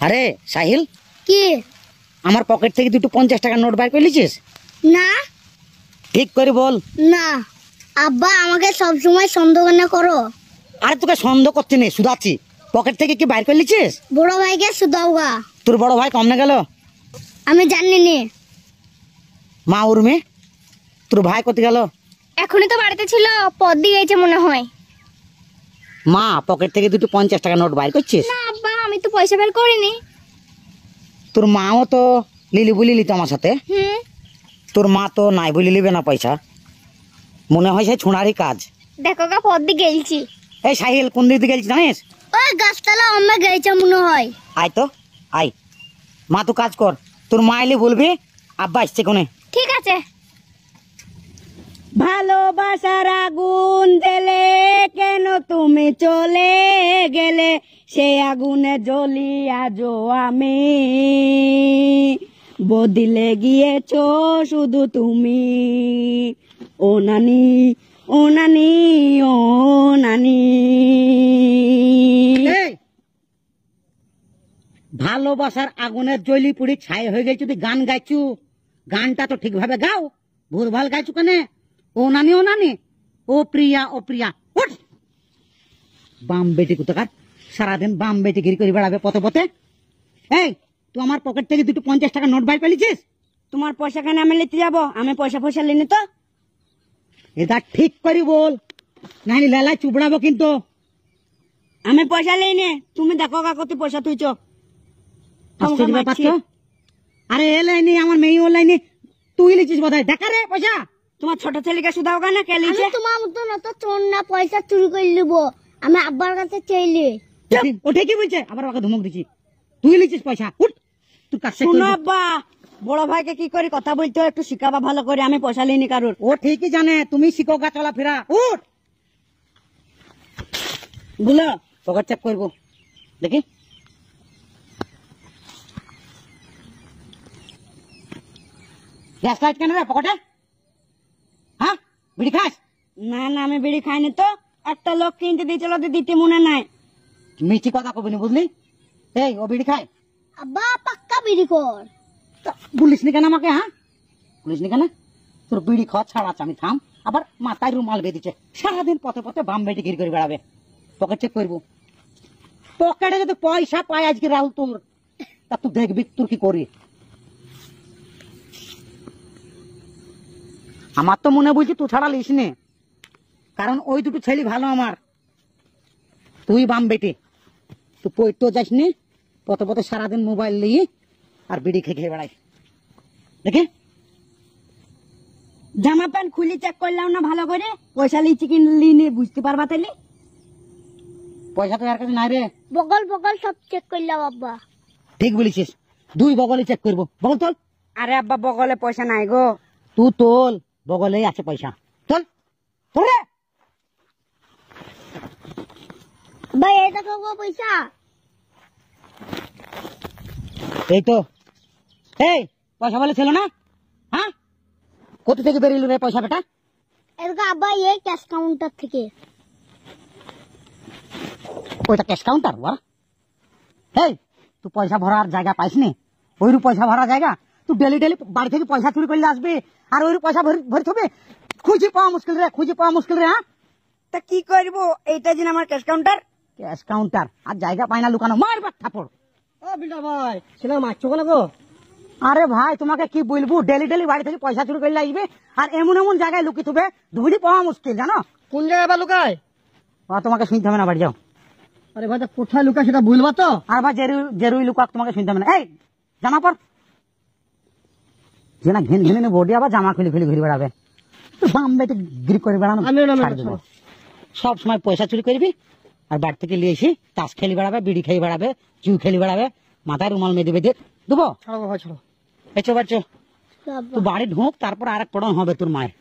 আরে সাহিল, কি? আমার পকেট থেকে দুটো 50 টাকার নোট বাইর করে লিছিস? না। ঠিক করে বল। না আব্বা, আমাকে সব সময় সন্দেহ কেন করো? আরে তোকে সন্দেহ করতে নেই, শুধাচ্ছি। পকেট থেকে কি বাইর করে লিছিস? বড় ভাইকে শুধাওগা। তোর বড় ভাই কমনে গেল? আমি জানি নি। মা উর্মি, তোর ভাই কোথায় গেল? এখনই তো বাড়িতে ছিল, পথ দিয়ে গেছে মনে হয়। মা, পকেট থেকে দুটো 50 টাকার নোট বাইর করছিস? না আব্বা, আমি তো পয়সা বের করিনি। তোর মাও তো লিলি বলি লিতো আমার সাথে। তোর মা তো নাই বলি লিবে না পয়সা, মনে হয় সেই ছোঁড়ারই কাজ। দেখো গা, পথ দিয়ে গেলছি। এই সাহিল, কোন দিক দিয়ে গেছিস জানিস? ওই গাছতলা আমরা গেছে মনে হয়। আয় তো আয়। মা তুই কাজ কর, তোর মা এলে বলবি আব্বা আসছে কোনে। ঠিক আছে। ভালোবাসার আগুন জেলে কেন তুমি চলে গেলে, সে আগুনে জ্বলি আজো আমি, বদলে গিয়েছো শুধু তুমি। ও নানি, ও নানি, ও নানি। এই, ভালোবাসার আগুনের জ্বলি পুড়ি ছাই হয়ে গেছে, তুই গান গাইছু। গানটা তো ঠিকভাবে গাও, ভুলভাল গাইছু কেন? ও নানি, ও নানি, ও প্রিয়া, ও প্রিয়া। উঠ! বাম বেটি কোথাকার, সারাদিন বাম বেটি গিরি করে বেড়াবে পথে পথে। এই, তুই আমার পকেট থেকে দুটো 50 টাকা নোট বাইর পেয়েছিস? তোমার পয়সা খানে আমি নিতে যাবো? আমি পয়সা পয়সা লিনি তো। এটা ঠিক করি বল, নাহলে লেলা চুবড়াবো কিন্তু। আমি পয়সা লইনি, তুমি দেখো কাকতি পয়সা তুইছ। আশ্চর্য ব্যাপার তো। আরে এ লাইনি আমার মেয়ে, ও লাইনি তুই লিখিস বোধ হয়। দেখা রে পয়সা। তোমার ছোট ছেলেকে শুধাও কেন, কে আমি লিছে? তোমার মতো না তো চোর না, পয়সা চুরি করে নিবো। আমি আব্বার কাছে চাইলি। ও ঠিকই বলছে, আবার ওকে ধমক দিচ্ছি। তুই লিখিস পয়সা, উঠ। তুই কাছে শুনো আব্বা, বড় ভাইকে কি করে কথা বলতে হয় একটু শিখাবা ভালো করে। আমি পয়সা লিনি কারোর। ও ঠিকই জানে, তুমি শিখো গা চলাফেরা। উঠ। বুঝলো? পকেট চেক করবো দেখি। গ্যাস লাইট কেন রে পকেটে? হ্যাঁ, বিড়ি খাস? না না, আমি বিড়ি খাইনি তো। একটা লোক কিনতে দিয়েছিল, দিতে মনে নাই। মিষ্টি কথা কবি না, বুঝলি? এই, ও বিড়ি খায়? আব্বা পাক্কা বিড়ি কর। বলিস নি কেন আমাকে? হ্যাঁ, বলিস নি কেন? তোর বিড়ি খাওয়া ছাড়া আছে, আমি থাম। আবার মাথায় রুমাল বেঁধেছে, সারাদিন পথে পথে বাম বেটে ঘির করে বেড়াবে। পকেট চেক করবো। পকেটে যদি পয়সা পাই আজকে রাহুল তোর, তা তুই দেখবি তোর কি করি। আমার তো মনে বলছি তুই ছাড়া লিস নে, কারণ ওই দুটো ছেলে ভালো আমার। তুই বাম বেটে, তুই পড়তে যাস নি, পথে পথে সারাদিন মোবাইল নিয়ে আর বিড়ি খেয়ে খেয়ে বেড়াই। দেখে জামা প্যান্ট খুলি চেক করলাম না ভালো করে, পয়সা লিচি কি লিনি বুঝতে পারবা তাইলে? পয়সা তো আর কাছে নাই রে। বগল বগল সব চেক করলাম আব্বা। ঠিক বলেছিস, দুই বগলে চেক করবো। বগল তোল। আরে আব্বা, বগলে পয়সা নাই গো। তুই তোল, বগলেই আছে পয়সা। তোল তোল রে। ভাই এই দেখো গো পয়সা। এই তো। এই, পয়সা বলে ছিল না? হ্যাঁ, কোথা থেকে বেরিয়ে রে পয়সা বেটা? এরকম আব্বা এই ক্যাশ কাউন্টার থেকে। ওইটা ক্যাশ কাউন্টার? এই, তুই পয়সা ভরার জায়গা পাইসনি? ওইরু পয়সা ভরা জায়গা? তুই ডেলি ডেলি বাড়ি থেকে পয়সা চুরি করলে আসবি, আর ওইরু পয়সা ভরে থাকবে? খুঁজে পাওয়া মুশকিল রে, খুঁজে পাওয়া মুশকিল রে। হ্যাঁ, তা কি করবো? এইটা যেন আমার ক্যাশ কাউন্টার। ক্যাশ কাউন্টার আর জায়গা পায় না লুকানো, মারবার থাপড়। ও বিল্ডার ভাই, ছেলে মারছো কেন গো? আরে ভাই, তোমাকে কি বলবো, ডেলি ডেলি বাড়ি থেকে পয়সা চুরি করলে আসবে, আর এমন এমন জায়গায় লুকিয়ে থাকবে ধুলি পাওয়া মুশকিল, জানো? কোন জায়গায় বা লুকায়? তোমাকে শুনতে হবে না, বাড়ি যাও। আরে ভাই, কোথায় লুকায় সেটা বলবা তো? আর ভাই জেরুই লুকাক, তোমাকে শুনতে হবে না। এই, জামা পর। যে না ঘিন ঘিনে বডি আবার জামা খুলে খুলে ঘুরে বেড়াবে। বাম বেটে গ্রিপ করে বেড়ানো সব সময় পয়সা চুরি করবি, আর বাড়ি থেকে নিয়ে এসে তাস খেলি বেড়াবে, বিড়ি খেয়ে বেড়াবে, চু খেলি বেড়াবে, মাথায় রুমাল মেঁধে বেঁধে দেবো। এসো বাচ্চো, তুই বাড়ি ঢুক, তারপর আর এক পড়ন হবে তোর মায়ের।